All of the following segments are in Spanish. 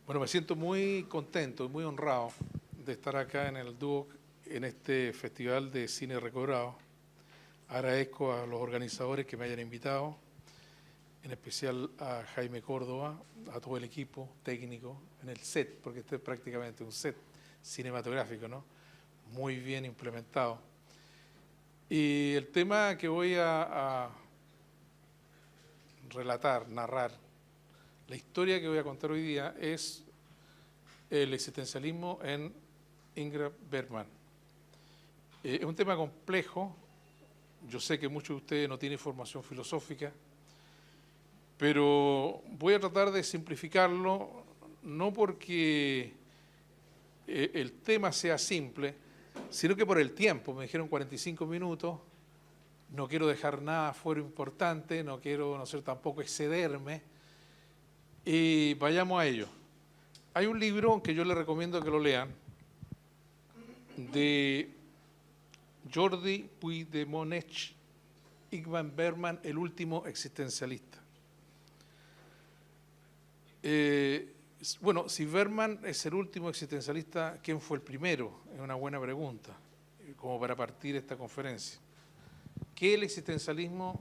Bueno, me siento muy contento y muy honrado de estar acá en el Duoc en este Festival de Cine Recobrado. Agradezco a los organizadores que me hayan invitado, en especial a Jaime Córdoba, a todo el equipo técnico, en el set, porque este es prácticamente un set cinematográfico, ¿no? Muy bien implementado. Y el tema que voy a relatar, narrar, la historia que voy a contar hoy día es el existencialismo en Ingrid Bergman. Es un tema complejo. Yo sé que muchos de ustedes no tienen formación filosófica, pero voy a tratar de simplificarlo, no porque el tema sea simple, sino que por el tiempo. Me dijeron 45 minutos, no quiero dejar nada fuera importante, no quiero, no sé, tampoco excederme, y vayamos a ello. Hay un libro que yo les recomiendo que lo lean, de Jordi Puig de Monech, Ingrid Bergman, el último existencialista. Bueno, si Bergman es el último existencialista, ¿quién fue el primero? Es una buena pregunta, como para partir esta conferencia. ¿Qué es el existencialismo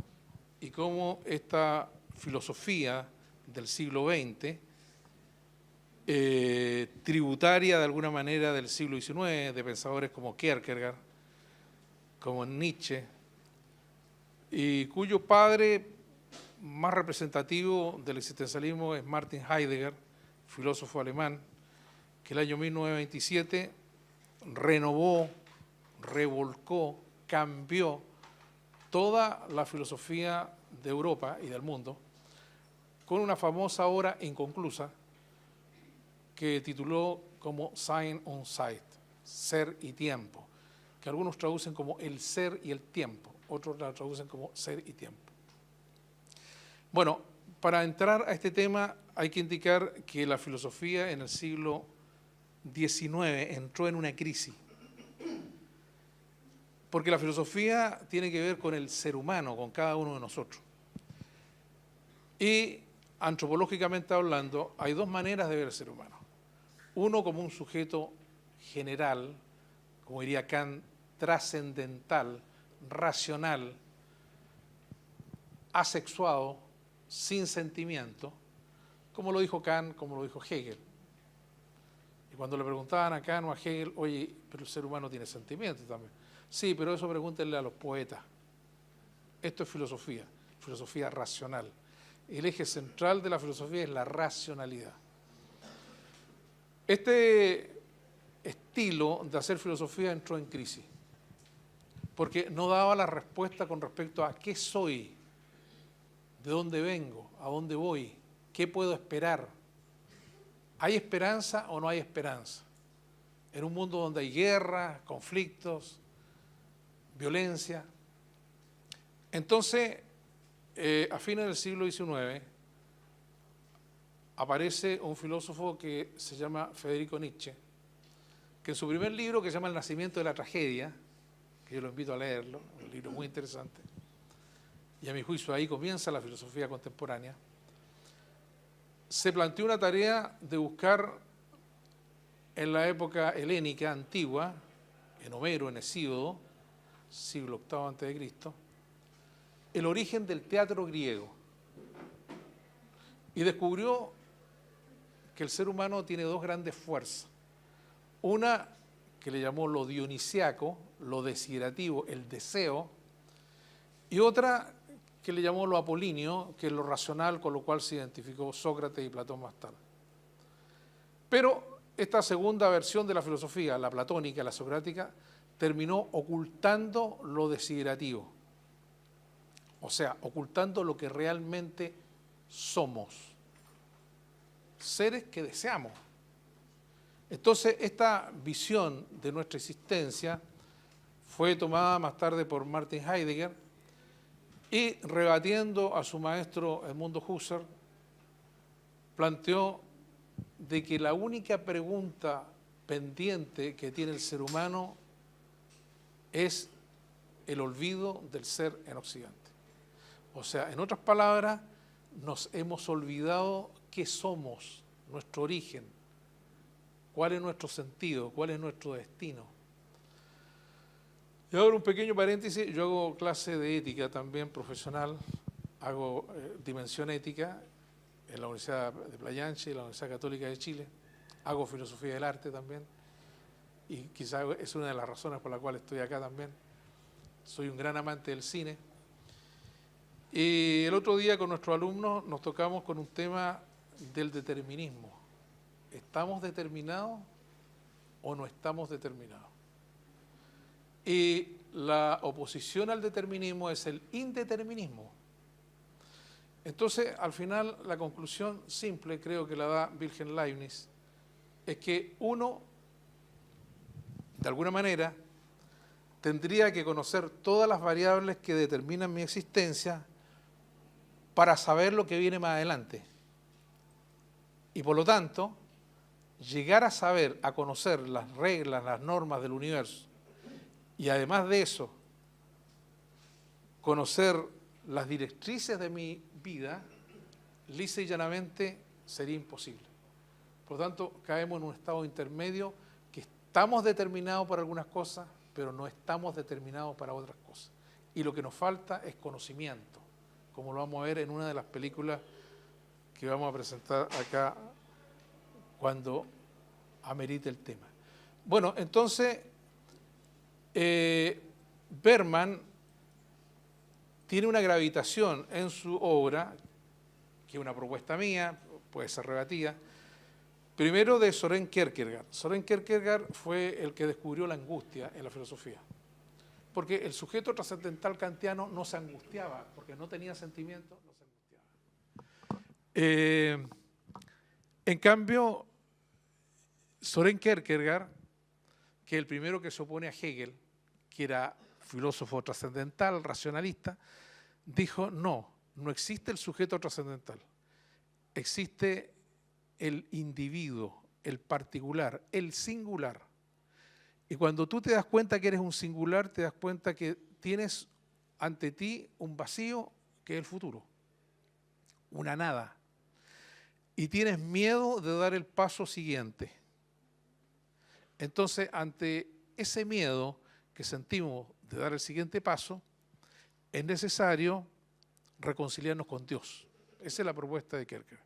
y cómo esta filosofía del siglo XX, tributaria de alguna manera del siglo XIX, de pensadores como Kierkegaard, como Nietzsche, y cuyo padre más representativo del existencialismo es Martin Heidegger, filósofo alemán, que el año 1927 renovó, revolcó, cambió toda la filosofía de Europa y del mundo con una famosa obra inconclusa que tituló como Sein und Zeit, Ser y Tiempo, que algunos traducen como el ser y el tiempo, otros la traducen como ser y tiempo. Bueno, para entrar a este tema hay que indicar que la filosofía en el siglo XIX entró en una crisis, porque la filosofía tiene que ver con el ser humano, con cada uno de nosotros. Y antropológicamente hablando, hay dos maneras de ver el ser humano. Uno como un sujeto general, como diría Kant, trascendental, racional, asexuado, sin sentimiento, como lo dijo Kant, como lo dijo Hegel. Y cuando le preguntaban a Kant o a Hegel, oye, pero el ser humano tiene sentimientos también. Sí, pero eso pregúntenle a los poetas. Esto es filosofía, filosofía racional. El eje central de la filosofía es la racionalidad. Este estilo de hacer filosofía entró en crisis, porque no daba la respuesta con respecto a qué soy, de dónde vengo, a dónde voy, qué puedo esperar. ¿Hay esperanza o no hay esperanza? En un mundo donde hay guerra, conflictos, violencia. Entonces, a fines del siglo XIX, aparece un filósofo que se llama Federico Nietzsche, que en su primer libro, que se llama El nacimiento de la tragedia, que yo lo invito a leerlo, un libro muy interesante, y a mi juicio ahí comienza la filosofía contemporánea, se planteó una tarea de buscar en la época helénica antigua, en Homero, en Hesíodo, siglo VIII a.C., el origen del teatro griego. Y descubrió que el ser humano tiene dos grandes fuerzas. Una que le llamó lo dionisiaco, lo desiderativo, el deseo, y otra que le llamó lo apolíneo, que es lo racional, con lo cual se identificó Sócrates y Platón más tarde. Pero esta segunda versión de la filosofía, la platónica, la socrática, terminó ocultando lo desiderativo, o sea, ocultando lo que realmente somos, seres que deseamos. Entonces, esta visión de nuestra existencia fue tomada más tarde por Martin Heidegger y, rebatiendo a su maestro Edmundo Husserl, planteó de que la única pregunta pendiente que tiene el ser humano es el olvido del ser en Occidente. O sea, en otras palabras, nos hemos olvidado qué somos nuestro origen, cuál es nuestro sentido, cuál es nuestro destino. Y ahora un pequeño paréntesis, yo hago clase de ética también profesional, hago dimensión ética en la Universidad de Playa Ancha y la Universidad Católica de Chile, hago filosofía del arte también, y quizás es una de las razones por las cuales estoy acá también. Soy un gran amante del cine. Y el otro día con nuestros alumnos nos tocamos con un tema del determinismo. ¿Estamos determinados o no estamos determinados? Y la oposición al determinismo es el indeterminismo. Entonces, al final, la conclusión simple, creo que la da Wilhelm Leibniz, es que uno, de alguna manera, tendría que conocer todas las variables que determinan mi existencia para saber lo que viene más adelante. Y por lo tanto, llegar a saber, a conocer las reglas, las normas del universo, y además de eso, conocer las directrices de mi vida, lisa y llanamente sería imposible. Por lo tanto, caemos en un estado intermedio que estamos determinados para algunas cosas, pero no estamos determinados para otras cosas. Y lo que nos falta es conocimiento, como lo vamos a ver en una de las películas que vamos a presentar acá cuando amerite el tema. Bueno, entonces, Bergman tiene una gravitación en su obra, que es una propuesta mía, puede ser rebatida, primero de Søren Kierkegaard. Søren Kierkegaard fue el que descubrió la angustia en la filosofía, porque el sujeto trascendental kantiano no se angustiaba, porque no tenía sentimientos, no se angustiaba. En cambio, Søren Kierkegaard, que es el primero que se opone a Hegel, que era filósofo trascendental, racionalista, dijo, no existe el sujeto trascendental, existe el individuo, el particular, el singular. Y cuando tú te das cuenta que eres un singular, te das cuenta que tienes ante ti un vacío que es el futuro, una nada. Y tienes miedo de dar el paso siguiente. Entonces, ante ese miedo que sentimos de dar el siguiente paso, es necesario reconciliarnos con Dios. Esa es la propuesta de Kierkegaard.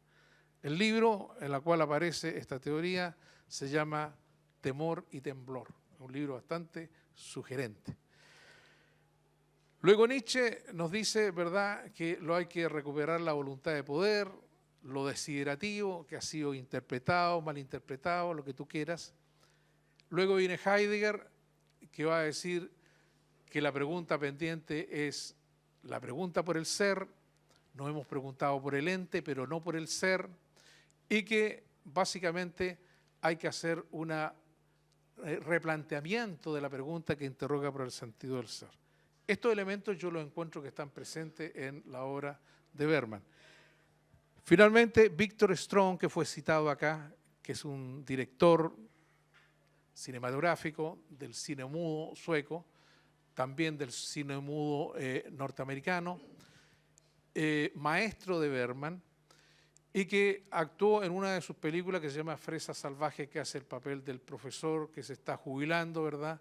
El libro en el cual aparece esta teoría se llama Temor y Temblor, un libro bastante sugerente. Luego Nietzsche nos dice, ¿verdad?, que hay que recuperar la voluntad de poder, lo desiderativo que ha sido interpretado, malinterpretado, lo que tú quieras. Luego viene Heidegger, que va a decir que la pregunta pendiente es la pregunta por el ser, nos hemos preguntado por el ente, pero no por el ser, y que básicamente hay que hacer un replanteamiento de la pregunta que interroga por el sentido del ser. Estos elementos yo los encuentro que están presentes en la obra de Bergman. Finalmente, Victor Strong, que fue citado acá, que es un director cinematográfico del cine mudo sueco, también del cine mudo norteamericano, maestro de Bergman, y que actuó en una de sus películas que se llama Fresa Salvaje, que hace el papel del profesor que se está jubilando, ¿verdad?,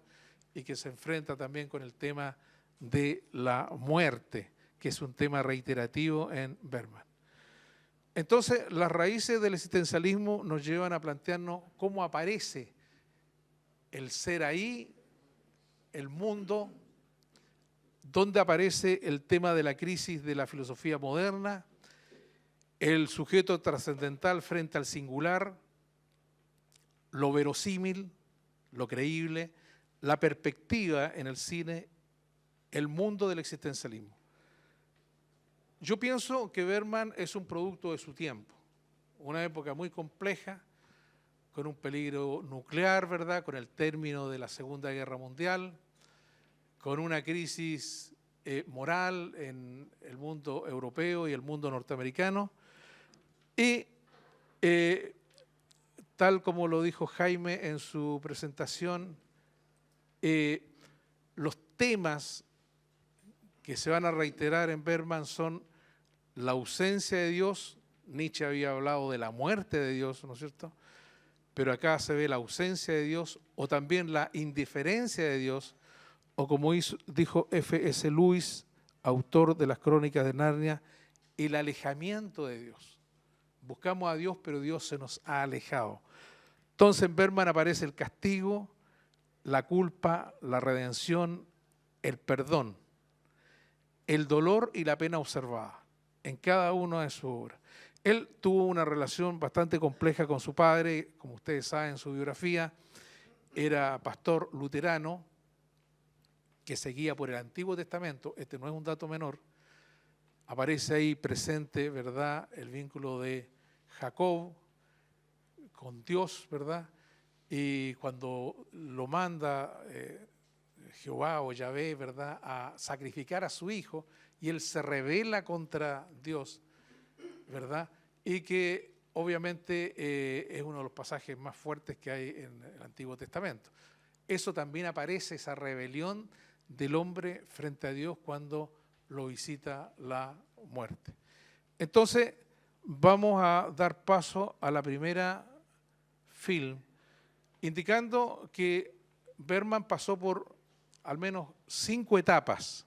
y que se enfrenta también con el tema de la muerte, que es un tema reiterativo en Bergman. Entonces, las raíces del existencialismo nos llevan a plantearnos cómo aparece el ser ahí, el mundo, dónde aparece el tema de la crisis de la filosofía moderna, el sujeto trascendental frente al singular, lo verosímil, lo creíble, la perspectiva en el cine, el mundo del existencialismo. Yo pienso que Bergman es un producto de su tiempo, una época muy compleja, con un peligro nuclear, ¿verdad?, con el término de la Segunda Guerra Mundial, con una crisis moral en el mundo europeo y el mundo norteamericano, y tal como lo dijo Jaime en su presentación, los temas que se van a reiterar en Bergman son la ausencia de Dios, Nietzsche había hablado de la muerte de Dios, ¿no es cierto? Pero acá se ve la ausencia de Dios o también la indiferencia de Dios, o como dijo F.S. Lewis, autor de las Crónicas de Narnia, el alejamiento de Dios. Buscamos a Dios, pero Dios se nos ha alejado. Entonces en Bergman aparece el castigo, la culpa, la redención, el perdón, el dolor y la pena observada en cada una de sus obras. Él tuvo una relación bastante compleja con su padre, como ustedes saben en su biografía, era pastor luterano que seguía por el Antiguo Testamento, este no es un dato menor, aparece ahí presente, ¿verdad?, el vínculo de Jacob con Dios, ¿verdad? Y cuando lo manda Jehová o Yahvé, ¿verdad?, a sacrificar a su hijo, y él se rebela contra Dios, ¿verdad? Y que obviamente es uno de los pasajes más fuertes que hay en el Antiguo Testamento. Eso también aparece, esa rebelión del hombre frente a Dios cuando lo visita la muerte. Entonces, vamos a dar paso a la primera film, indicando que Bergman pasó por al menos 5 etapas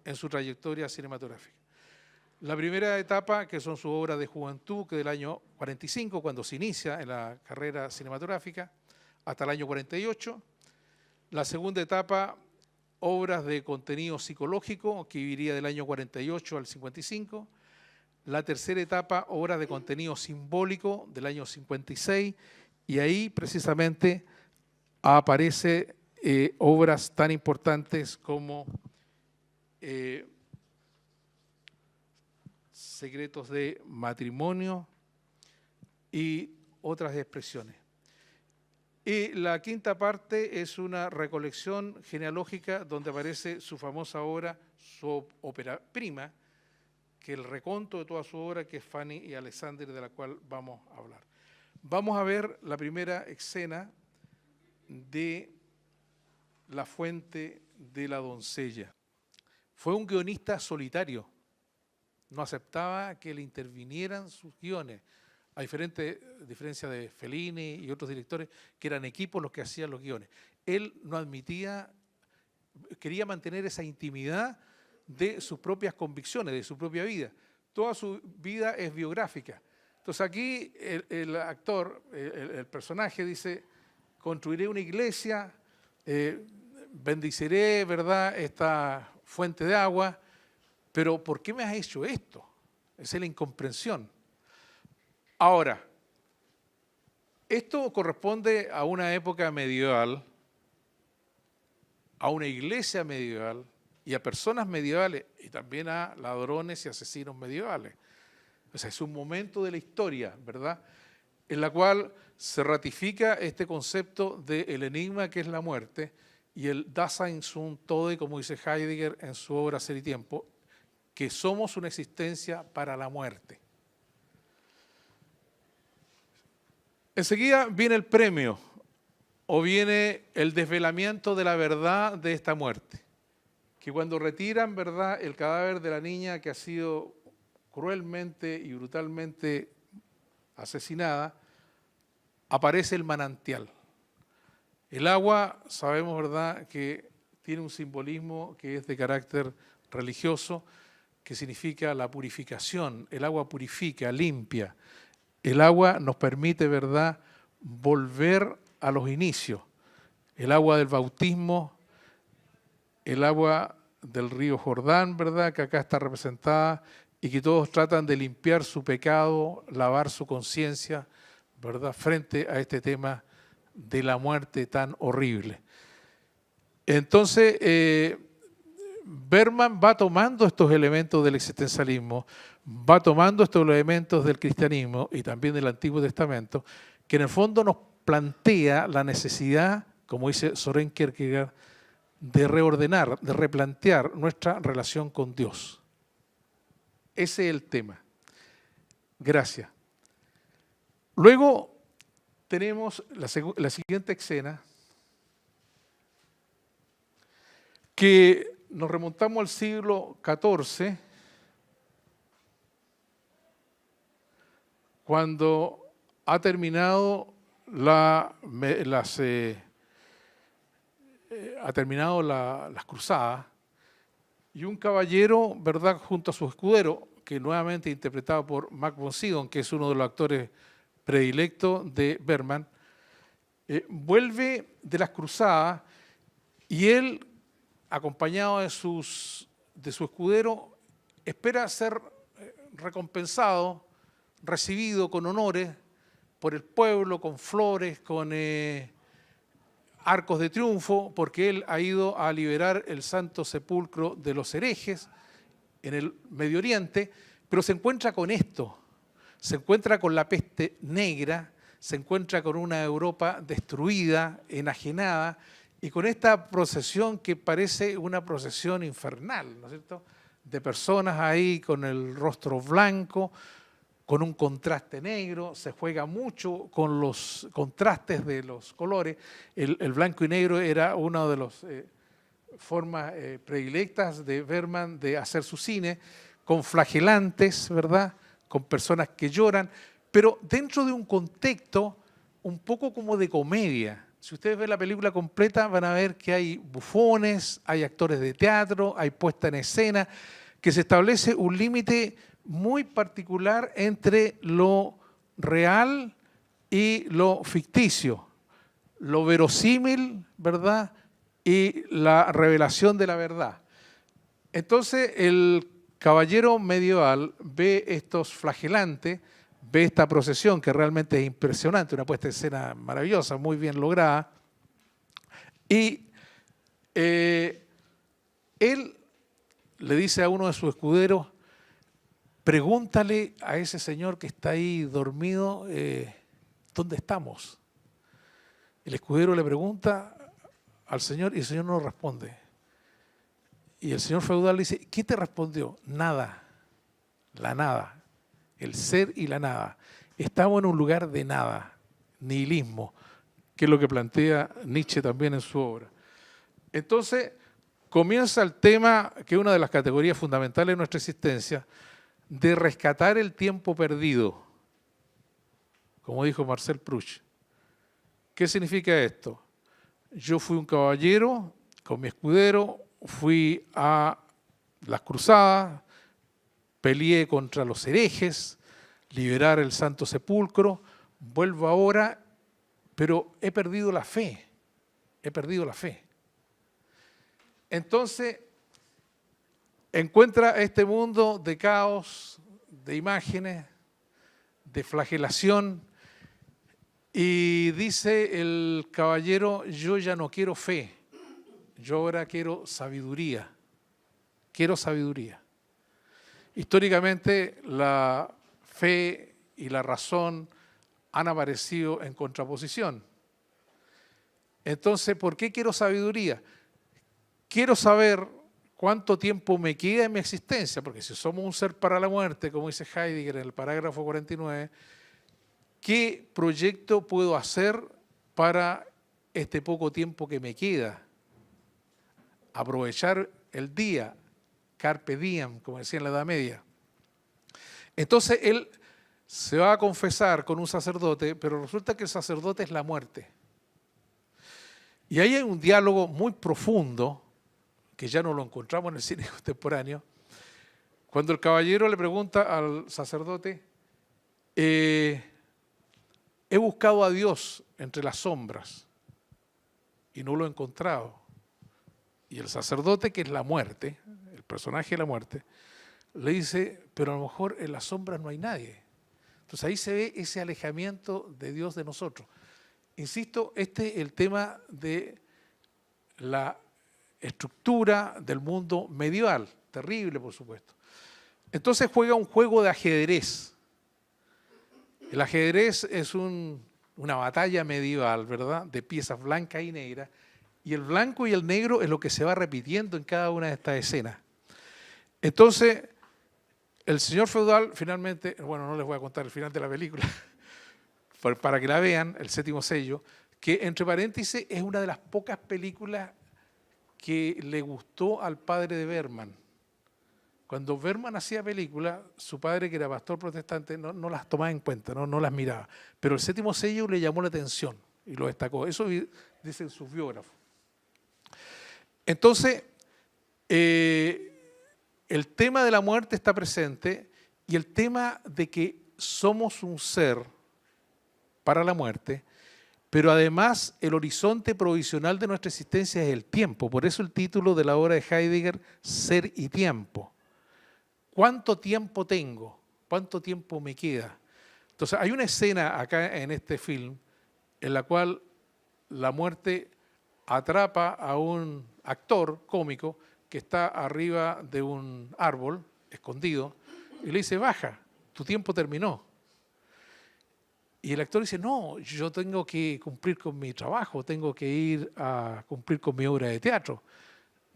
en su trayectoria cinematográfica. La primera etapa, que son sus obras de juventud, que del año 45, cuando se inicia en la carrera cinematográfica, hasta el año 48. La segunda etapa, obras de contenido psicológico, que viviría del año 48 al 55. La tercera etapa, obras de contenido simbólico, del año 56. Y ahí precisamente aparece obras tan importantes como Secretos de matrimonio y otras expresiones. Y la quinta parte es una recolección genealógica donde aparece su famosa obra, su ópera prima, que el reconto de toda su obra, que es Fanny y Alexander, de la cual vamos a hablar. Vamos a ver la primera escena de La fuente de la doncella. Fue un guionista solitario, no aceptaba que le intervinieran sus guiones, a diferencia de Fellini y otros directores que eran equipos los que hacían los guiones. Él no admitía, quería mantener esa intimidad de sus propias convicciones, de su propia vida. Toda su vida es biográfica. Entonces aquí el actor, el personaje dice, construiré una iglesia, bendiciré, ¿verdad?, esta fuente de agua, pero ¿por qué me has hecho esto? Esa es la incomprensión. Ahora, esto corresponde a una época medieval, a una iglesia medieval y a personas medievales y también a ladrones y asesinos medievales. O sea, es un momento de la historia, ¿verdad?, en la cual se ratifica este concepto del enigma que es la muerte y el Dasein zum Tode, como dice Heidegger en su obra Ser y Tiempo, que somos una existencia para la muerte. Enseguida viene el premio o viene el desvelamiento de la verdad de esta muerte, que cuando retiran, ¿verdad?, el cadáver de la niña que ha sido cruelmente y brutalmente asesinada, aparece el manantial. El agua, sabemos, ¿verdad?, que tiene un simbolismo que es de carácter religioso, que significa la purificación. El agua purifica, limpia. El agua nos permite, ¿verdad?, volver a los inicios. El agua del bautismo, el agua del río Jordán, ¿verdad?, que acá está representada, y que todos tratan de limpiar su pecado, lavar su conciencia, ¿verdad?, frente a este tema de la muerte tan horrible. Entonces, Bergman va tomando estos elementos del existencialismo, va tomando estos elementos del cristianismo y también del Antiguo Testamento, que en el fondo nos plantea la necesidad, como dice Søren Kierkegaard, de reordenar, de replantear nuestra relación con Dios. Ese es el tema. Gracias. Luego tenemos la siguiente escena, que nos remontamos al siglo XIV, cuando ha terminado las cruzadas, y un caballero, ¿verdad?, junto a su escudero, que nuevamente interpretado por Mac von Sydow, que es uno de los actores predilectos de Bergman, vuelve de las cruzadas y él, acompañado de su escudero, espera ser recompensado, recibido con honores por el pueblo, con flores, con arcos de triunfo, porque él ha ido a liberar el Santo Sepulcro de los herejes en el Medio Oriente, pero se encuentra con esto, se encuentra con la peste negra, se encuentra con una Europa destruida, enajenada, y con esta procesión que parece una procesión infernal, ¿no es cierto?, de personas ahí con el rostro blanco, con un contraste negro, se juega mucho con los contrastes de los colores. El blanco y negro era una de las formas predilectas de Bergman de hacer su cine, con flagelantes, ¿verdad?, con personas que lloran, pero dentro de un contexto un poco como de comedia. Si ustedes ven la película completa van a ver que hay bufones, hay actores de teatro, hay puesta en escena, que se establece un límite muy particular entre lo real y lo ficticio, lo verosímil, ¿verdad?, y la revelación de la verdad. Entonces el caballero medieval ve estos flagelantes, ve esta procesión que realmente es impresionante, una puesta en escena maravillosa, muy bien lograda, y él le dice a uno de sus escuderos: pregúntale a ese señor que está ahí dormido, ¿dónde estamos? El escudero le pregunta al señor y el señor no responde. Y el señor feudal le dice: ¿quién te respondió? Nada, la nada, el ser y la nada. Estamos en un lugar de nada, nihilismo, que es lo que plantea Nietzsche también en su obra. Entonces comienza el tema, que es una de las categorías fundamentales de nuestra existencia, de rescatar el tiempo perdido, como dijo Marcel Proust. ¿Qué significa esto? Yo fui un caballero con mi escudero, fui a las cruzadas, peleé contra los herejes, liberar el Santo Sepulcro, vuelvo ahora, pero he perdido la fe, he perdido la fe. Entonces encuentra este mundo de caos, de imágenes, de flagelación, y dice el caballero: yo ya no quiero fe, yo ahora quiero sabiduría, quiero sabiduría. Históricamente la fe y la razón han aparecido en contraposición. Entonces, ¿por qué quiero sabiduría? Quiero saber cuánto tiempo me queda en mi existencia, porque si somos un ser para la muerte, como dice Heidegger en el parágrafo 49, ¿qué proyecto puedo hacer para este poco tiempo que me queda? Aprovechar el día, carpe diem, como decía en la Edad Media. Entonces él se va a confesar con un sacerdote, pero resulta que el sacerdote es la muerte. Y ahí hay un diálogo muy profundo, que ya no lo encontramos en el cine contemporáneo, cuando el caballero le pregunta al sacerdote: he buscado a Dios entre las sombras y no lo he encontrado. Y el sacerdote, que es la muerte, el personaje de la muerte, le dice: pero a lo mejor en las sombras no hay nadie. Entonces ahí se ve ese alejamiento de Dios de nosotros. Insisto, este es el tema de la estructura del mundo medieval, terrible por supuesto. Entonces juega un juego de ajedrez. El ajedrez es una batalla medieval, ¿verdad?, de piezas blancas y negras, y el blanco y el negro es lo que se va repitiendo en cada una de estas escenas. Entonces, el señor feudal finalmente, bueno, no les voy a contar el final de la película, para que la vean, El séptimo sello, que entre paréntesis es una de las pocas películas que le gustó al padre de Bergman. Cuando Bergman hacía películas, su padre, que era pastor protestante, no las tomaba en cuenta, no las miraba. Pero el séptimo sello le llamó la atención y lo destacó. Eso dicen sus biógrafos. Entonces, el tema de la muerte está presente y el tema de que somos un ser para la muerte, pero además el horizonte provisional de nuestra existencia es el tiempo. Por eso el título de la obra de Heidegger, Ser y Tiempo. ¿Cuánto tiempo tengo? ¿Cuánto tiempo me queda? Entonces, hay una escena acá en este film en la cual la muerte atrapa a un actor cómico que está arriba de un árbol, escondido, y le dice, baja, tu tiempo terminó. Y el actor dice, no, yo tengo que cumplir con mi trabajo, tengo que ir a cumplir con mi obra de teatro.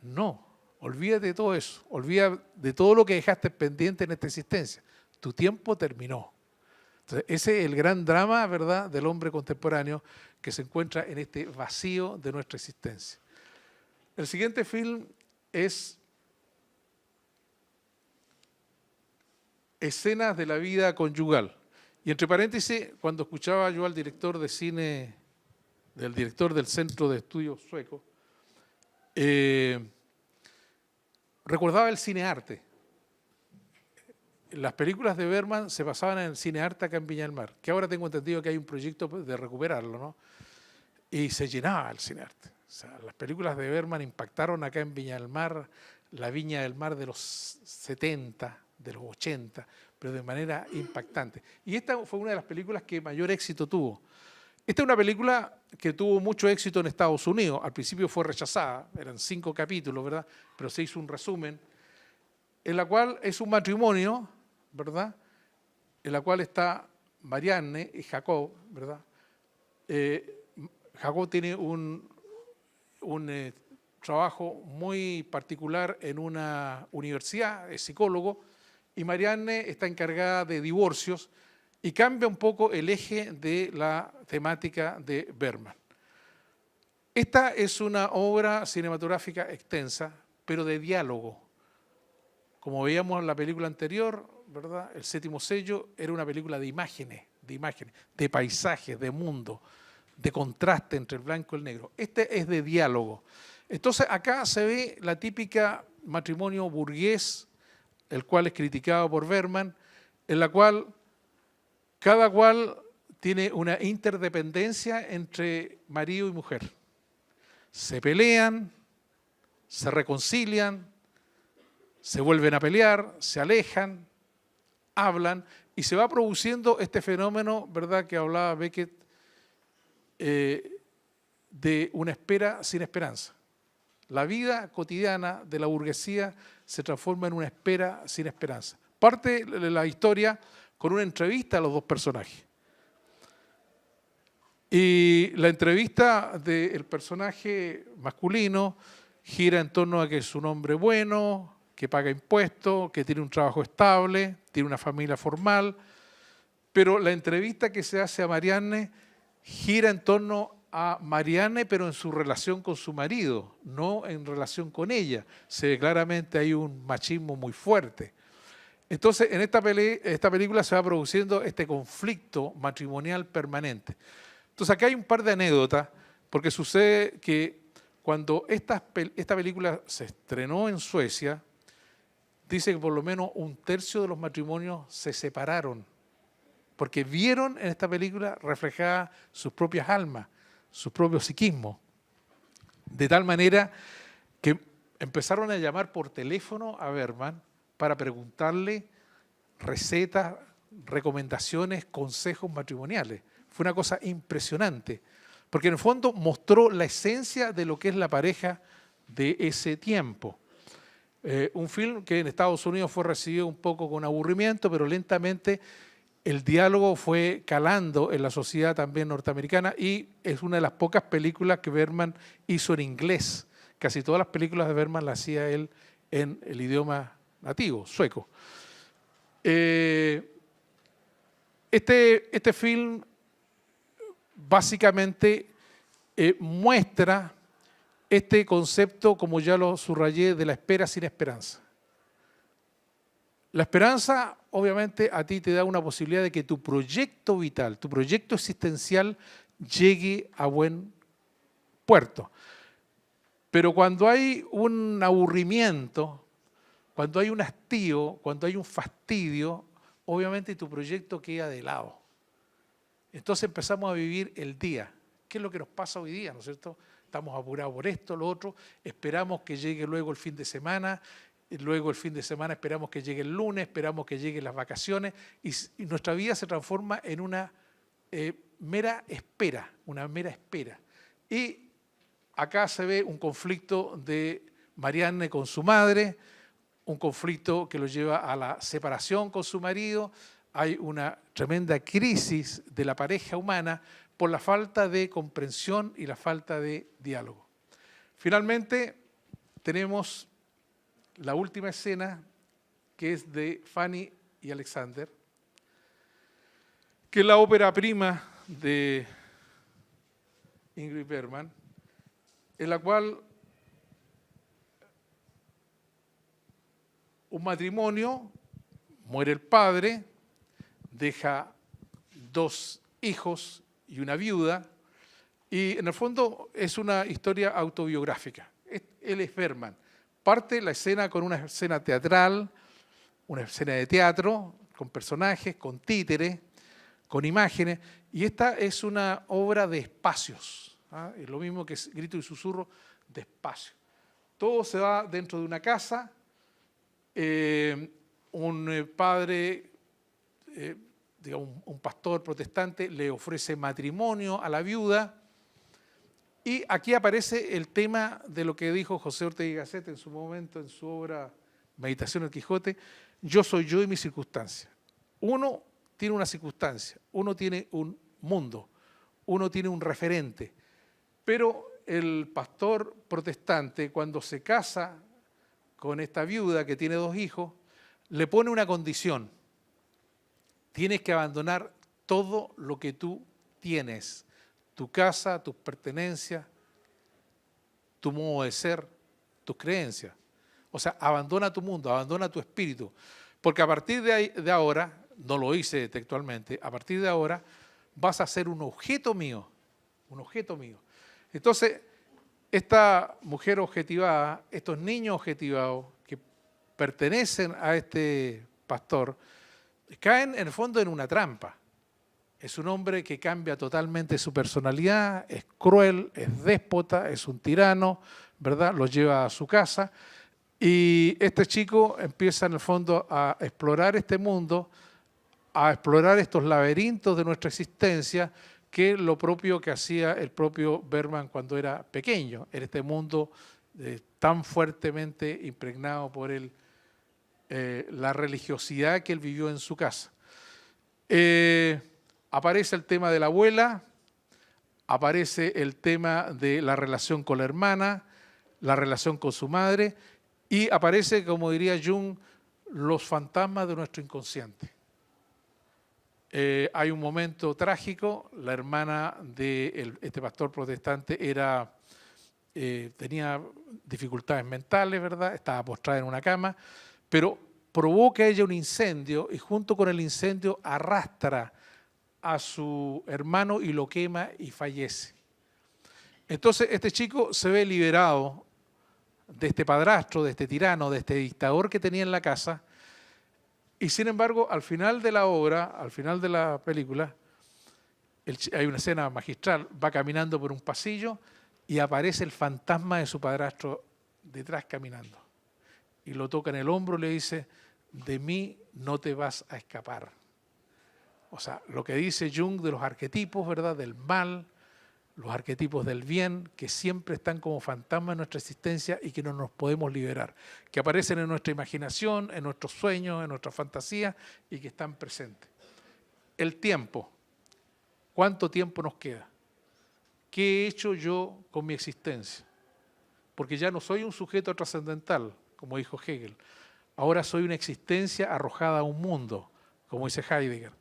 No. Olvídate de todo eso, olvídate de todo lo que dejaste pendiente en esta existencia. Tu tiempo terminó. Entonces, ese es el gran drama, ¿verdad?, del hombre contemporáneo que se encuentra en este vacío de nuestra existencia. El siguiente film es Escenas de la vida conyugal. Y entre paréntesis, cuando escuchaba yo al director de cine, del director del Centro de Estudios Sueco, recordaba el cinearte. Las películas de Bergman se basaban en el cinearte acá en Viña del Mar, que ahora tengo entendido que hay un proyecto de recuperarlo, ¿no? Y se llenaba el cinearte. O sea, las películas de Bergman impactaron acá en Viña del Mar, la Viña del Mar de los 70, de los 80, pero de manera impactante. Y esta fue una de las películas que mayor éxito tuvo. Esta es una película que tuvo mucho éxito en Estados Unidos. Al principio fue rechazada, eran 5 capítulos, ¿verdad? Pero se hizo un resumen, en la cual es un matrimonio, ¿verdad? En la cual está Marianne y Jacob, ¿verdad? Jacob tiene un trabajo muy particular en una universidad, es psicólogo, y Marianne está encargada de divorcios, y cambia un poco el eje de la temática de Bergman. Esta es una obra cinematográfica extensa, pero de diálogo. Como veíamos en la película anterior, ¿verdad? El séptimo sello era una película de imágenes, de paisajes, de mundo, de contraste entre el blanco y el negro. Este es de diálogo. Entonces acá se ve la típica matrimonio burgués, el cual es criticado por Bergman, en la cual cada cual tiene una interdependencia entre marido y mujer. Se pelean, se reconcilian, se vuelven a pelear, se alejan, hablan, y se va produciendo este fenómeno, ¿verdad?, que hablaba Beckett, de una espera sin esperanza. La vida cotidiana de la burguesía se transforma en una espera sin esperanza. Parte de la historia con una entrevista a los dos personajes. Y la entrevista del personaje masculino gira en torno a que es un hombre bueno, que paga impuestos, que tiene un trabajo estable, tiene una familia formal, pero la entrevista que se hace a Marianne gira en torno a Marianne, pero en su relación con su marido, no en relación con ella. Se ve claramente hay un machismo muy fuerte. Entonces, en esta película se va produciendo este conflicto matrimonial permanente. Entonces, acá hay un par de anécdotas, porque sucede que cuando esta película se estrenó en Suecia, dice que por lo menos 1/3 de los matrimonios se separaron, porque vieron en esta película reflejadas sus propias almas, su propio psiquismo. De tal manera que empezaron a llamar por teléfono a Bergman para preguntarle recetas, recomendaciones, consejos matrimoniales. Fue una cosa impresionante, porque en el fondo mostró la esencia de lo que es la pareja de ese tiempo. Un film que en Estados Unidos fue recibido un poco con aburrimiento, pero lentamente el diálogo fue calando en la sociedad también norteamericana, y es una de las pocas películas que Bergman hizo en inglés. Casi todas las películas de Bergman las hacía él en el idioma nativo, sueco. Este film básicamente muestra este concepto, como ya lo subrayé, de la espera sin esperanza. La esperanza, obviamente, a ti te da una posibilidad de que tu proyecto vital, tu proyecto existencial, llegue a buen puerto. Pero cuando hay un aburrimiento, cuando hay un hastío, cuando hay un fastidio, obviamente tu proyecto queda de lado. Entonces empezamos a vivir el día. ¿Qué es lo que nos pasa hoy día, no es cierto? Estamos apurados por esto, lo otro, esperamos que llegue luego el fin de semana, y luego el fin de semana esperamos que llegue el lunes, esperamos que lleguen las vacaciones, y nuestra vida se transforma en una mera espera, Y acá se ve un conflicto de Marianne con su madre, un conflicto que lo lleva a la separación con su marido. Hay una tremenda crisis de la pareja humana por la falta de comprensión y la falta de diálogo. Finalmente, tenemos la última escena, que es de Fanny y Alexander, que es la ópera prima de Ingrid Bergman, en la cual un matrimonio, muere el padre, deja 2 hijos y una viuda, y en el fondo es una historia autobiográfica. Él es Bergman. Parte la escena con una escena teatral, una escena de teatro, con personajes, con títeres, con imágenes, y esta es una obra de espacios. Es lo mismo que Grito y Susurro, de espacio. Todo se va dentro de una casa. Un padre, digamos, un pastor protestante, le ofrece matrimonio a la viuda. Y aquí aparece el tema de lo que dijo José Ortega y Gasset en su momento, en su obra Meditación del Quijote: yo soy yo y mi circunstancia. Uno tiene una circunstancia, uno tiene un mundo, uno tiene un referente. Pero el pastor protestante, cuando se casa con esta viuda que tiene 2 hijos, le pone una condición: tienes que abandonar todo lo que tú tienes, tu casa, tus pertenencias, tu modo de ser, tus creencias. O sea, abandona tu mundo, abandona tu espíritu, porque a partir de ahora, no lo hice textualmente, a partir de ahora vas a ser un objeto mío, un objeto mío. Entonces, esta mujer objetivada, estos niños objetivados que pertenecen a este pastor, caen en el fondo en una trampa. Es un hombre que cambia totalmente su personalidad, es cruel, es déspota, es un tirano, ¿verdad? Lo lleva a su casa y este chico empieza en el fondo a explorar este mundo, a explorar estos laberintos de nuestra existencia, que es lo propio que hacía el propio Bergman cuando era pequeño, en este mundo tan fuertemente impregnado por la religiosidad que él vivió en su casa. Aparece el tema de la abuela, aparece el tema de la relación con la hermana, la relación con su madre, y aparece, como diría Jung, los fantasmas de nuestro inconsciente. Hay un momento trágico: la hermana de este pastor protestante tenía dificultades mentales, ¿verdad? Estaba postrada en una cama, pero provoca ella un incendio y junto con el incendio arrastra a su hermano y lo quema y fallece. Entonces este chico se ve liberado de este padrastro, de este tirano, de este dictador que tenía en la casa, y sin embargo al final de la obra, al final de la película, hay una escena magistral: va caminando por un pasillo y aparece el fantasma de su padrastro detrás caminando. Y lo toca en el hombro y le dice: de mí no te vas a escapar. O sea, lo que dice Jung de los arquetipos, ¿verdad?, del mal, los arquetipos del bien, que siempre están como fantasmas en nuestra existencia y que no nos podemos liberar, que aparecen en nuestra imaginación, en nuestros sueños, en nuestra fantasía y que están presentes. El tiempo. ¿Cuánto tiempo nos queda? ¿Qué he hecho yo con mi existencia? Porque ya no soy un sujeto trascendental, como dijo Hegel. Ahora soy una existencia arrojada a un mundo, como dice Heidegger.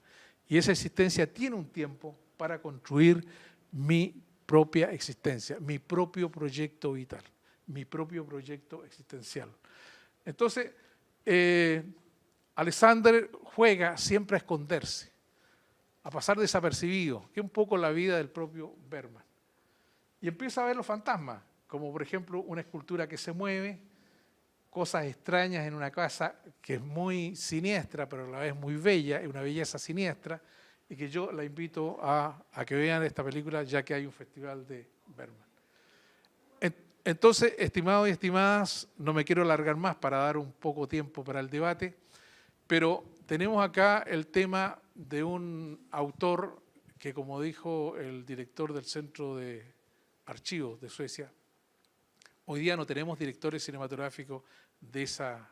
Y esa existencia tiene un tiempo para construir mi propia existencia, mi propio proyecto vital, mi propio proyecto existencial. Entonces, Alexander juega siempre a esconderse, a pasar desapercibido, que es un poco la vida del propio Bergman. Y empieza a ver los fantasmas, como por ejemplo una escultura que se mueve, cosas extrañas en una casa que es muy siniestra, pero a la vez muy bella, es una belleza siniestra, y que yo la invito a que vean esta película, ya que hay un festival de Bergman. Entonces, estimados y estimadas, no me quiero alargar más para dar un poco tiempo para el debate, pero tenemos acá el tema de un autor que, como dijo el director del Centro de Archivos de Suecia, hoy día no tenemos directores cinematográficos de esa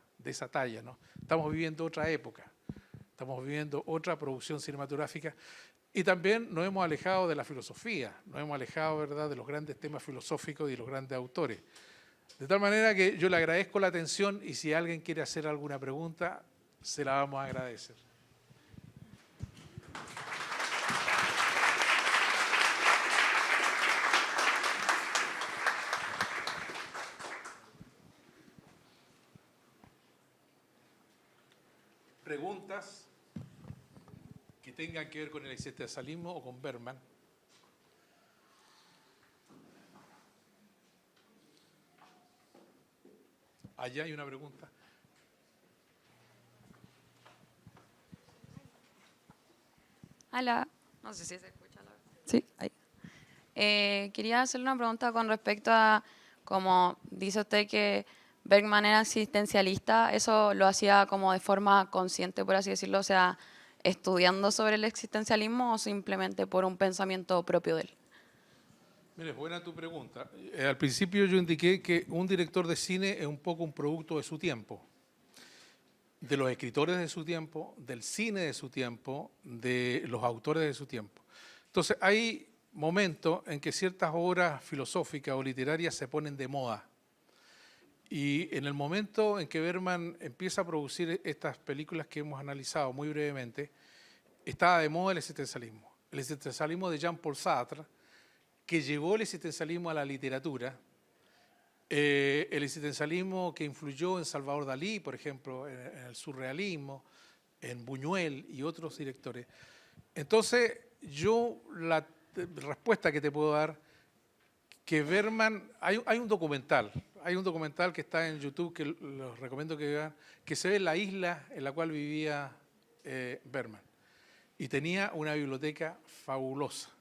talla, ¿no? Estamos viviendo otra época, estamos viviendo otra producción cinematográfica y también nos hemos alejado de la filosofía, nos hemos alejado, ¿verdad?, de los grandes temas filosóficos y de los grandes autores. De tal manera que yo le agradezco la atención y si alguien quiere hacer alguna pregunta, se la vamos a agradecer. Preguntas que tengan que ver con el existencialismo o con Bergman. Allá hay una pregunta. Hola, no sé si se escucha. Sí, ahí. Quería hacerle una pregunta con respecto a, como dice usted que Bergman era existencialista, ¿eso lo hacía como de forma consciente, por así decirlo? O sea, estudiando sobre el existencialismo o simplemente por un pensamiento propio de él. Mire, buena tu pregunta. Al principio yo indiqué que un director de cine es un poco un producto de su tiempo, de los escritores de su tiempo, del cine de su tiempo, de los autores de su tiempo. Entonces hay momentos en que ciertas obras filosóficas o literarias se ponen de moda. Y en el momento en que Bergman empieza a producir estas películas que hemos analizado muy brevemente, estaba de moda el existencialismo de Jean-Paul Sartre, que llevó el existencialismo a la literatura, el existencialismo que influyó en Salvador Dalí, por ejemplo, en el surrealismo, en Buñuel y otros directores. Entonces, yo la respuesta que te puedo dar, que Bergman, hay un documental que está en YouTube que los recomiendo que vean, que se ve la isla en la cual vivía Bergman. Y tenía una biblioteca fabulosa.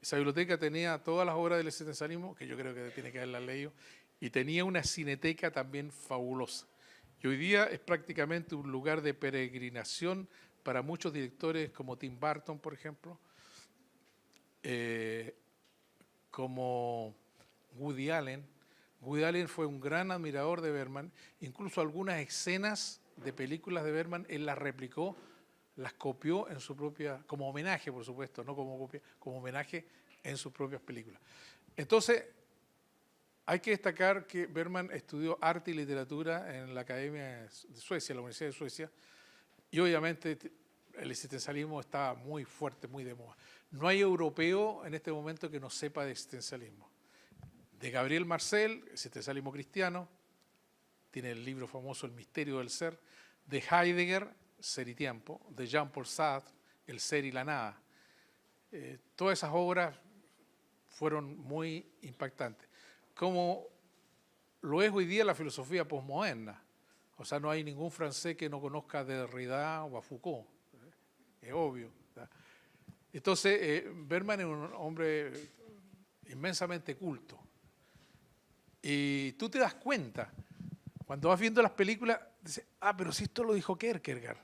Esa biblioteca tenía todas las obras del existencialismo, que yo creo que tiene que haberlas leído, y tenía una cineteca también fabulosa. Y hoy día es prácticamente un lugar de peregrinación para muchos directores como Tim Burton, por ejemplo, como Woody Allen. Woody Allen fue un gran admirador de Bergman, incluso algunas escenas de películas de Bergman él las replicó, las copió en su propia, como homenaje, por supuesto, no como copia, como homenaje en sus propias películas. Entonces, hay que destacar que Bergman estudió arte y literatura en la Academia de Suecia, la Universidad de Suecia, y obviamente el existencialismo estaba muy fuerte, muy de moda. No hay europeo en este momento que no sepa de existencialismo. De Gabriel Marcel, existencialismo cristiano, tiene el libro famoso El misterio del ser. De Heidegger, Ser y tiempo. De Jean-Paul Sartre, El ser y la nada. Todas esas obras fueron muy impactantes. Como lo es hoy día la filosofía posmoderna. O sea, no hay ningún francés que no conozca a Derrida o a Foucault. Es obvio. ¿Verdad? Entonces, Bergman es un hombre inmensamente culto. Y tú te das cuenta, cuando vas viendo las películas, dices, pero si esto lo dijo Kierkegaard,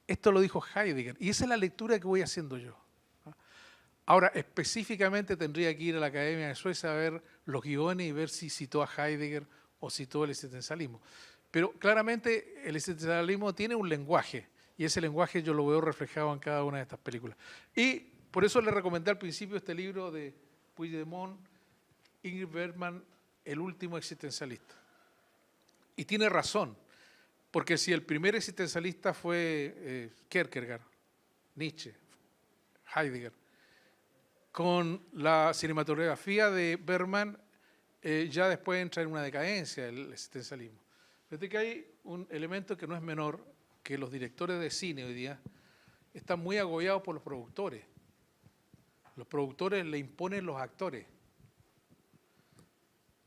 esto lo dijo Heidegger, y esa es la lectura que voy haciendo yo. Ahora, específicamente tendría que ir a la Academia de Suecia a ver los guiones y ver si citó a Heidegger o citó el existencialismo. Pero claramente el existencialismo tiene un lenguaje, y ese lenguaje yo lo veo reflejado en cada una de estas películas. Y por eso le recomendé al principio este libro de Puigdemont, Ingrid Bergman, El último existencialista. Y tiene razón, porque si el primer existencialista fue Kierkegaard, Nietzsche, Heidegger, con la cinematografía de Bergman ya después entra en una decadencia el existencialismo. Fíjate que hay un elemento que no es menor, que los directores de cine hoy día están muy agobiados por los productores. Los productores le imponen los actores.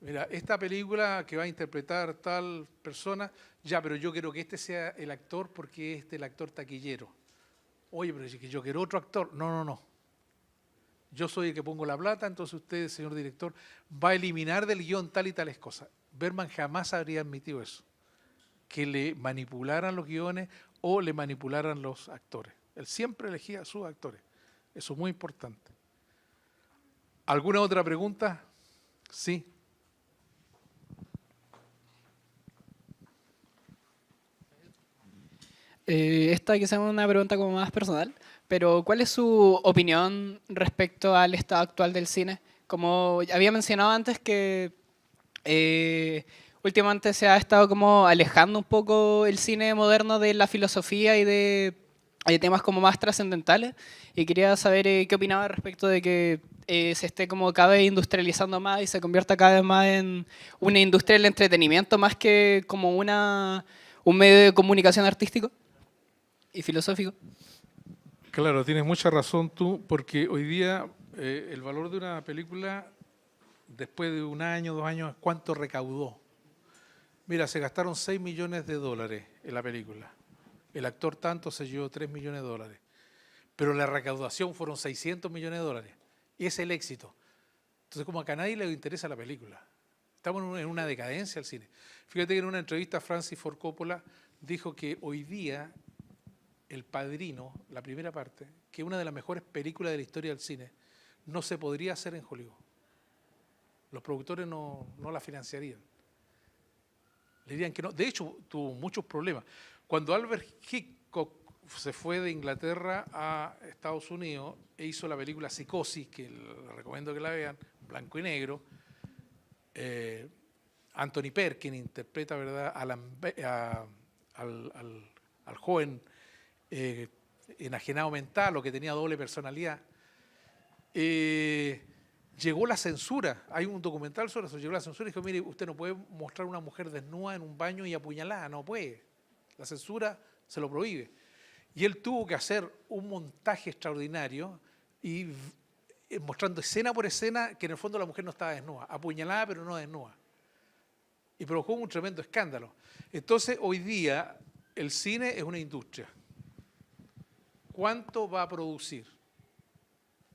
Mira, esta película que va a interpretar tal persona, ya, pero yo quiero que este sea el actor porque este es el actor taquillero. Oye, pero que yo quiero otro actor. No, no, no. Yo soy el que pongo la plata, entonces usted, señor director, va a eliminar del guión tal y tales cosas. Bergman jamás habría admitido eso, que le manipularan los guiones o le manipularan los actores. Él siempre elegía a sus actores. Eso es muy importante. ¿Alguna otra pregunta? Sí. Esta quizás es una pregunta como más personal, pero ¿cuál es su opinión respecto al estado actual del cine? Como había mencionado antes que últimamente se ha estado como alejando un poco el cine moderno de la filosofía y de temas como más trascendentales, y quería saber qué opinaba respecto de que se esté como cada vez industrializando más y se convierta cada vez más en una industria del entretenimiento más que como un medio de comunicación artístico y filosófico. Claro, tienes mucha razón tú, porque hoy día el valor de una película, después de 1 año, 2 años, ¿cuánto recaudó? Mira, se gastaron 6 millones de dólares en la película. El actor tanto se llevó 3 millones de dólares. Pero la recaudación fueron 600 millones de dólares. Y es el éxito. Entonces, como a nadie le interesa la película. Estamos en una decadencia al cine. Fíjate que en una entrevista Francis Ford Coppola dijo que hoy día El Padrino, la primera parte, que es una de las mejores películas de la historia del cine, no se podría hacer en Hollywood. Los productores no la financiarían. Le dirían que no. De hecho, tuvo muchos problemas. Cuando Albert Hitchcock se fue de Inglaterra a Estados Unidos e hizo la película Psicosis, que les recomiendo que la vean, blanco y negro, Anthony Perkins interpreta, ¿verdad?, al joven enajenado mental o que tenía doble personalidad. Llegó la censura, hay un documental sobre eso, llegó la censura y dijo, mire, usted no puede mostrar una mujer desnuda en un baño y apuñalada, no puede. La censura se lo prohíbe. Y él tuvo que hacer un montaje extraordinario y mostrando escena por escena que en el fondo la mujer no estaba desnuda, apuñalada pero no desnuda. Y provocó un tremendo escándalo. Entonces, hoy día el cine es una industria. ¿Cuánto va a producir?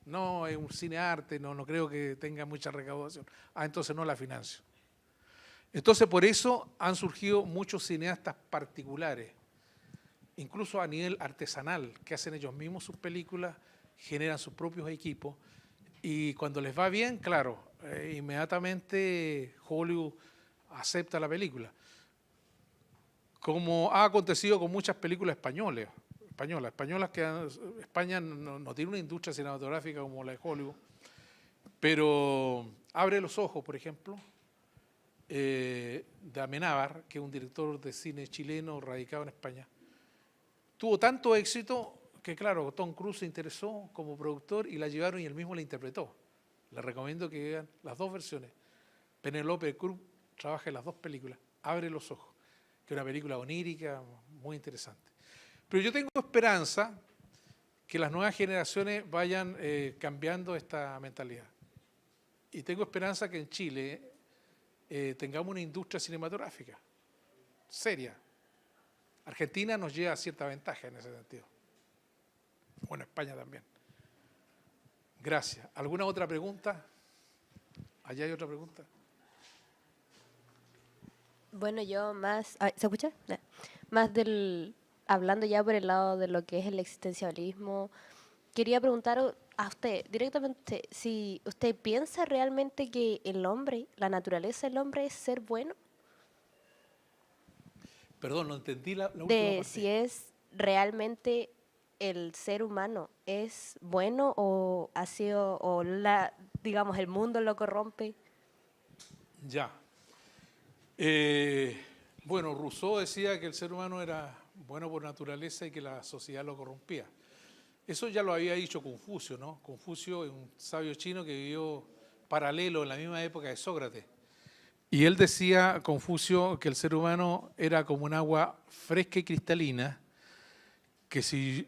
No es un cinearte, no creo que tenga mucha recaudación. Entonces no la financio. Entonces por eso han surgido muchos cineastas particulares, incluso a nivel artesanal, que hacen ellos mismos sus películas, generan sus propios equipos y cuando les va bien, claro, inmediatamente Hollywood acepta la película. Como ha acontecido con muchas películas españolas que España no tiene una industria cinematográfica como la de Hollywood, pero Abre los ojos, por ejemplo, de Amenábar, que es un director de cine chileno radicado en España, tuvo tanto éxito que, claro, Tom Cruise se interesó como productor y la llevaron y él mismo la interpretó. Les recomiendo que vean las 2 versiones. Penélope Cruz trabaja en las 2 películas. Abre los ojos, que es una película onírica muy interesante. Pero yo tengo esperanza que las nuevas generaciones vayan cambiando esta mentalidad. Y tengo esperanza que en Chile tengamos una industria cinematográfica seria. Argentina nos lleva cierta ventaja en ese sentido. Bueno, España también. Gracias. ¿Alguna otra pregunta? ¿Allá hay otra pregunta? Bueno, yo más... ¿Se escucha? No. Más hablando ya por el lado de lo que es el existencialismo, quería preguntar a usted directamente si usted piensa realmente que el hombre, la naturaleza del hombre es ser bueno. Perdón, no entendí la última De parte. si es realmente el ser humano es bueno o ha sido, digamos, el mundo lo corrompe. Ya. Bueno, Rousseau decía que el ser humano era bueno por naturaleza y que la sociedad lo corrompía. Eso ya lo había dicho Confucio, ¿no? Confucio es un sabio chino que vivió paralelo en la misma época de Sócrates. Y él decía, Confucio, que el ser humano era como un agua fresca y cristalina que si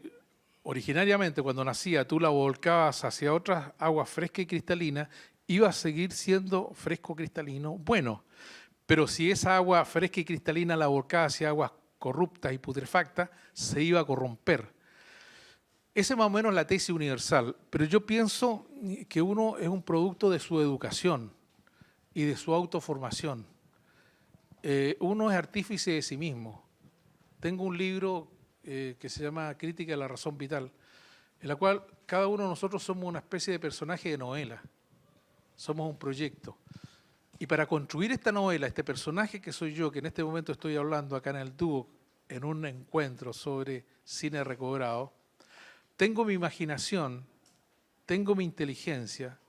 originariamente cuando nacía tú la volcabas hacia otras aguas frescas y cristalinas, iba a seguir siendo fresco cristalino bueno. Pero si esa agua fresca y cristalina la volcaba hacia aguas corruptas y putrefactas, se iba a corromper. Esa es más o menos la tesis universal, pero yo pienso que uno es un producto de su educación y de su autoformación. Uno es artífice de sí mismo. Tengo un libro que se llama Crítica de la razón vital, en la cual cada uno de nosotros somos una especie de personaje de novela. Somos un proyecto. Y para construir esta novela, este personaje que soy yo, que en este momento estoy hablando acá en el dúo, en un encuentro sobre cine recobrado, tengo mi imaginación, tengo mi inteligencia,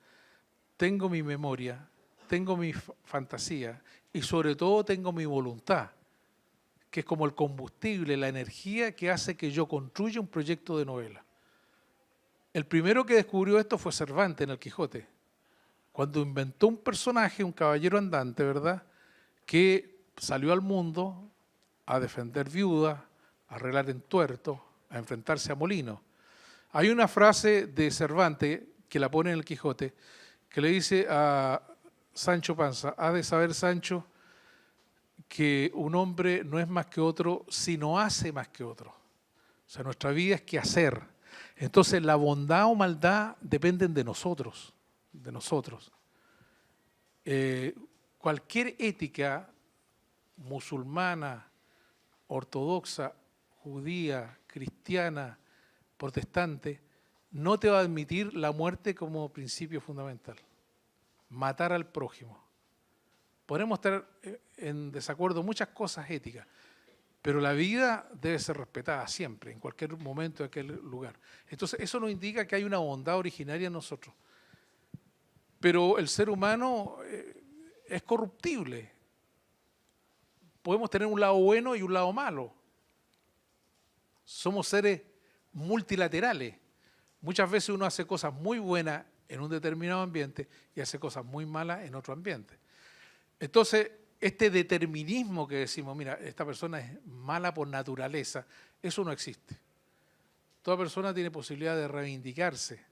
tengo mi memoria, tengo mi fantasía y sobre todo tengo mi voluntad, que es como el combustible, la energía que hace que yo construya un proyecto de novela. El primero que descubrió esto fue Cervantes en el Quijote, cuando inventó un personaje, un caballero andante, ¿verdad?, que salió al mundo a defender viudas, a arreglar entuertos, a enfrentarse a molinos. Hay una frase de Cervantes que la pone en el Quijote, que le dice a Sancho Panza: has de saber, Sancho, que un hombre no es más que otro si no hace más que otro. O sea, nuestra vida es que hacer. Entonces, la bondad o maldad dependen de nosotros. De nosotros. Cualquier ética musulmana, ortodoxa, judía, cristiana, protestante, no te va a admitir la muerte como principio fundamental. Matar al prójimo. Podemos estar en desacuerdo en muchas cosas éticas, pero la vida debe ser respetada siempre, en cualquier momento, en aquel lugar. Entonces, eso nos indica que hay una bondad originaria en nosotros. Pero el ser humano es corruptible. Podemos tener un lado bueno y un lado malo. Somos seres multilaterales. Muchas veces uno hace cosas muy buenas en un determinado ambiente y hace cosas muy malas en otro ambiente. Entonces, este determinismo que decimos, mira, esta persona es mala por naturaleza, eso no existe. Toda persona tiene posibilidad de reivindicarse,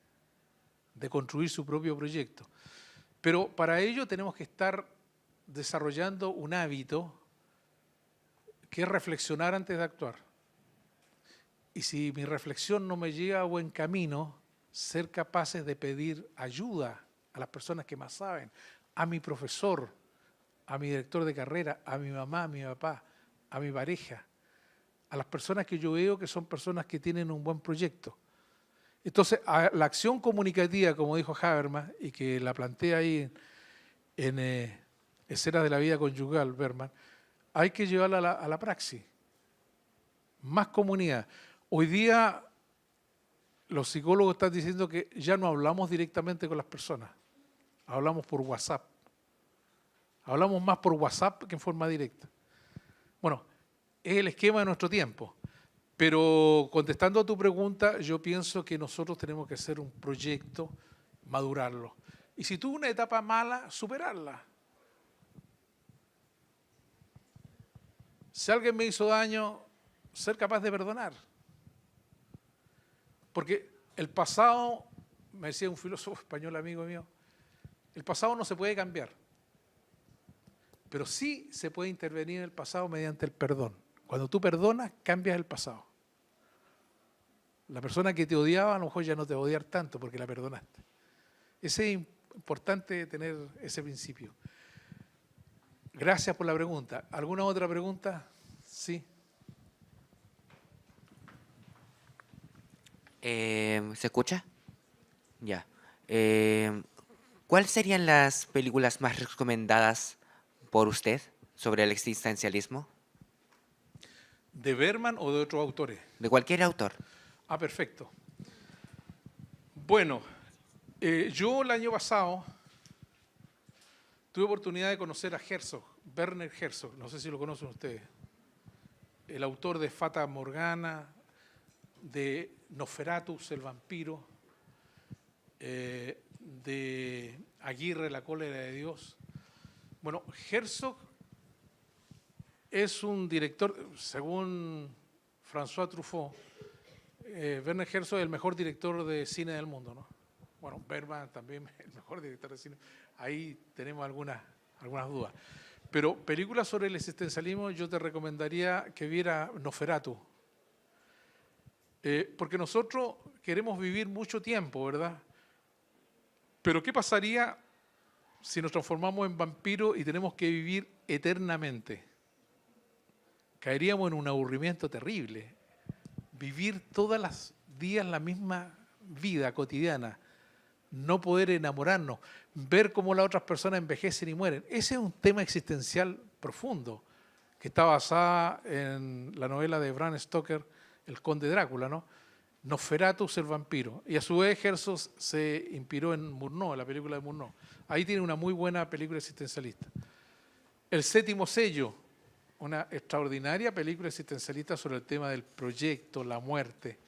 de construir su propio proyecto. Pero para ello tenemos que estar desarrollando un hábito que es reflexionar antes de actuar. Y si mi reflexión no me lleva a buen camino, ser capaces de pedir ayuda a las personas que más saben, a mi profesor, a mi director de carrera, a mi mamá, a mi papá, a mi pareja, a las personas que yo veo que son personas que tienen un buen proyecto. Entonces, la acción comunicativa, como dijo Habermas, y que la plantea ahí en Escenas de la vida conyugal, Berman, hay que llevarla a la praxis. Más comunidad. Hoy día los psicólogos están diciendo que ya no hablamos directamente con las personas, hablamos por WhatsApp. Hablamos más por WhatsApp que en forma directa. Bueno, es el esquema de nuestro tiempo. Pero contestando a tu pregunta, yo pienso que nosotros tenemos que hacer un proyecto, madurarlo. Y si tuve una etapa mala, superarla. Si alguien me hizo daño, ser capaz de perdonar. Porque el pasado, me decía un filósofo español amigo mío, el pasado no se puede cambiar. Pero sí se puede intervenir en el pasado mediante el perdón. Cuando tú perdonas, cambias el pasado. La persona que te odiaba a lo mejor ya no te va a odiar tanto porque la perdonaste. Es importante tener ese principio. Gracias por la pregunta. ¿Alguna otra pregunta? Sí. ¿Se escucha? Ya. ¿Cuáles serían las películas más recomendadas por usted sobre el existencialismo? ¿De Berman o de otros autores? De cualquier autor. Ah, perfecto. Bueno, yo el año pasado tuve oportunidad de conocer a Herzog, Werner Herzog, no sé si lo conocen ustedes, el autor de Fata Morgana, de Nosferatus, el vampiro, de Aguirre, la cólera de Dios. Bueno, Herzog es un director, según François Truffaut, Werner Herzog es el mejor director de cine del mundo, ¿no? Bueno, Bergman también es el mejor director de cine. Ahí tenemos algunas dudas. Pero películas sobre el existencialismo, yo te recomendaría que viera Nosferatu. Porque nosotros queremos vivir mucho tiempo, ¿verdad? Pero ¿qué pasaría si nos transformamos en vampiros y tenemos que vivir eternamente? Caeríamos en un aburrimiento terrible. Vivir todos los días la misma vida cotidiana, no poder enamorarnos, ver cómo las otras personas envejecen y mueren. Ese es un tema existencial profundo que está basada en la novela de Bram Stoker, El Conde Drácula, ¿no? Nosferatu, el vampiro. Y a su vez Herzog se inspiró en Murnau, la película de Murnau. Ahí tiene una muy buena película existencialista. El Séptimo Sello, una extraordinaria película existencialista sobre el tema del proyecto, la muerte,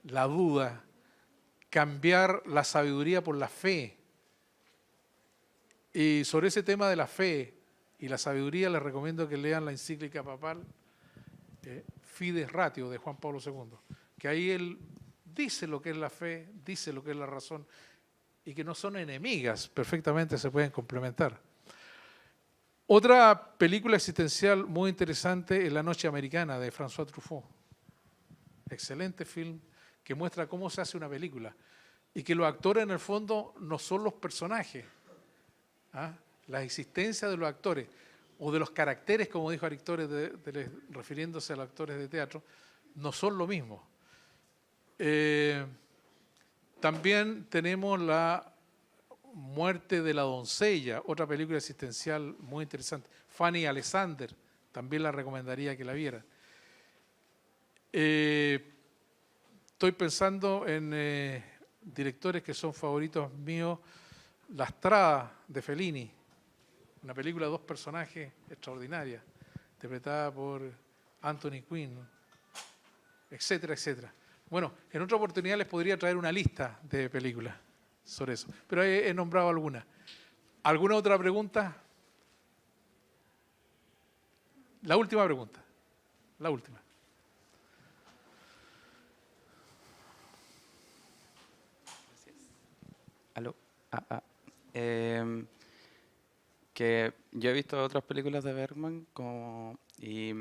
la duda, cambiar la sabiduría por la fe. Y sobre ese tema de la fe y la sabiduría les recomiendo que lean la encíclica papal Fides Ratio de Juan Pablo II, que ahí él dice lo que es la fe, dice lo que es la razón y que no son enemigas, perfectamente se pueden complementar. Otra película existencial muy interesante es La Noche Americana de François Truffaut. Excelente film que muestra cómo se hace una película y que los actores en el fondo no son los personajes, la existencia de los actores o de los caracteres, como dijo Aristóteles refiriéndose a los actores de teatro, no son lo mismo. También tenemos La Muerte de la Doncella, otra película existencial muy interesante. Fanny Alexander, también la recomendaría que la vieran. Estoy pensando en directores que son favoritos míos. La Strada de Fellini, una película de dos personajes extraordinaria, interpretada por Anthony Quinn, etcétera, etcétera. Bueno, en otra oportunidad les podría traer una lista de películas sobre eso, pero he nombrado algunas. ¿Alguna otra pregunta? La última pregunta. La última. ¿Aló? Que yo he visto otras películas de Bergman y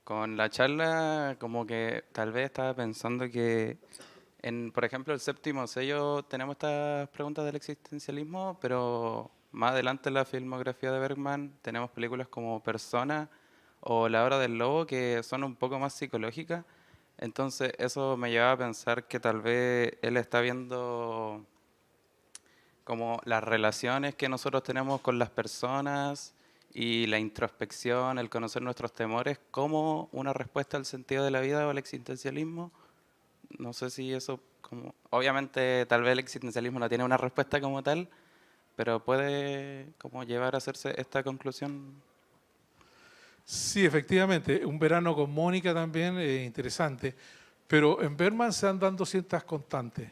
con la charla como que tal vez estaba pensando que por ejemplo, El Séptimo Sello tenemos estas preguntas del existencialismo, pero más adelante en la filmografía de Bergman tenemos películas como Persona o La Hora del Lobo que son un poco más psicológicas. Entonces eso me lleva a pensar que tal vez él está viendo como las relaciones que nosotros tenemos con las personas y la introspección, el conocer nuestros temores, como una respuesta al sentido de la vida o al existencialismo. No sé si eso, obviamente tal vez el existencialismo no tiene una respuesta como tal, pero puede como llevar a hacerse esta conclusión. Sí, efectivamente, Un verano con Mónica también es interesante, pero en Bergman se han dando ciertas constantes.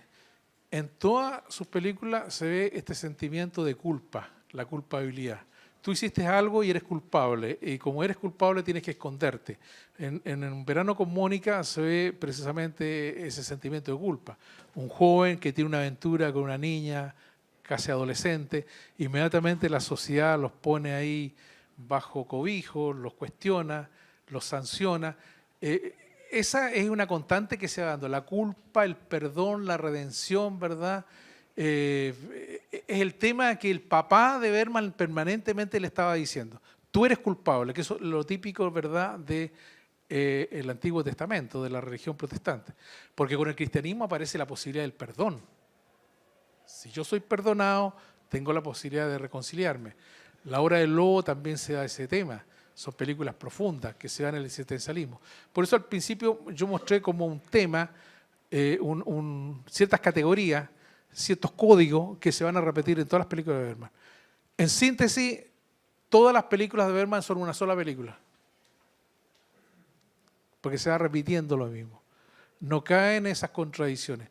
En todas sus películas se ve este sentimiento de culpa, la culpabilidad. Tú hiciste algo y eres culpable, y como eres culpable tienes que esconderte. En Un verano con Mónica se ve precisamente ese sentimiento de culpa. Un joven que tiene una aventura con una niña casi adolescente, inmediatamente la sociedad los pone ahí bajo cobijo, los cuestiona, los sanciona. Esa es una constante que se va dando, la culpa, el perdón, la redención, ¿verdad? Es el tema que el papá de Bergman permanentemente le estaba diciendo. Tú eres culpable, que eso es lo típico, ¿verdad?, de el Antiguo Testamento, de la religión protestante. Porque con el cristianismo aparece la posibilidad del perdón. Si yo soy perdonado, tengo la posibilidad de reconciliarme. La Hora del Lobo también se da ese tema. Son películas profundas que se dan en el existencialismo. Por eso al principio yo mostré como un tema, ciertas categorías, ciertos códigos que se van a repetir en todas las películas de Bergman. En síntesis, todas las películas de Bergman son una sola película. Porque se va repitiendo lo mismo. No caen esas contradicciones.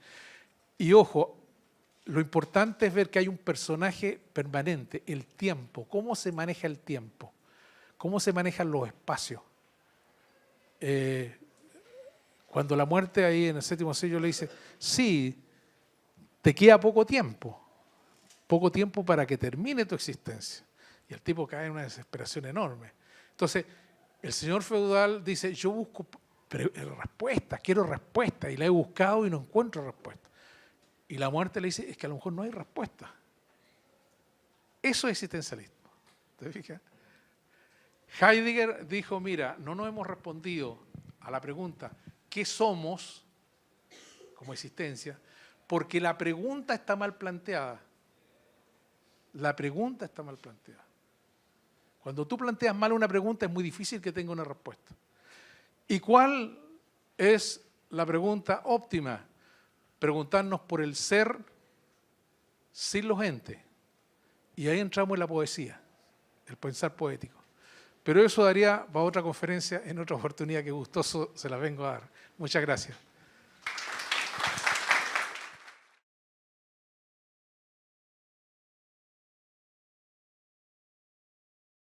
Y ojo, lo importante es ver que hay un personaje permanente, el tiempo. ¿Cómo se maneja el tiempo? ¿Cómo se manejan los espacios? Cuando la muerte ahí en el séptimo sello le dice, sí, te queda poco tiempo para que termine tu existencia. Y el tipo cae en una desesperación enorme. Entonces, el señor feudal dice, yo busco respuestas, quiero respuestas, y la he buscado y no encuentro respuesta. Y la muerte le dice, es que a lo mejor no hay respuesta. Eso es existencialismo. ¿Te fijas? Heidegger dijo, mira, no nos hemos respondido a la pregunta, ¿qué somos como existencia? Porque la pregunta está mal planteada. La pregunta está mal planteada. Cuando tú planteas mal una pregunta es muy difícil que tenga una respuesta. ¿Y cuál es la pregunta óptima? Preguntarnos por el ser sin los entes. Y ahí entramos en la poesía, el pensar poético. Pero eso daría para otra conferencia en otra oportunidad que gustoso se la vengo a dar. Muchas gracias.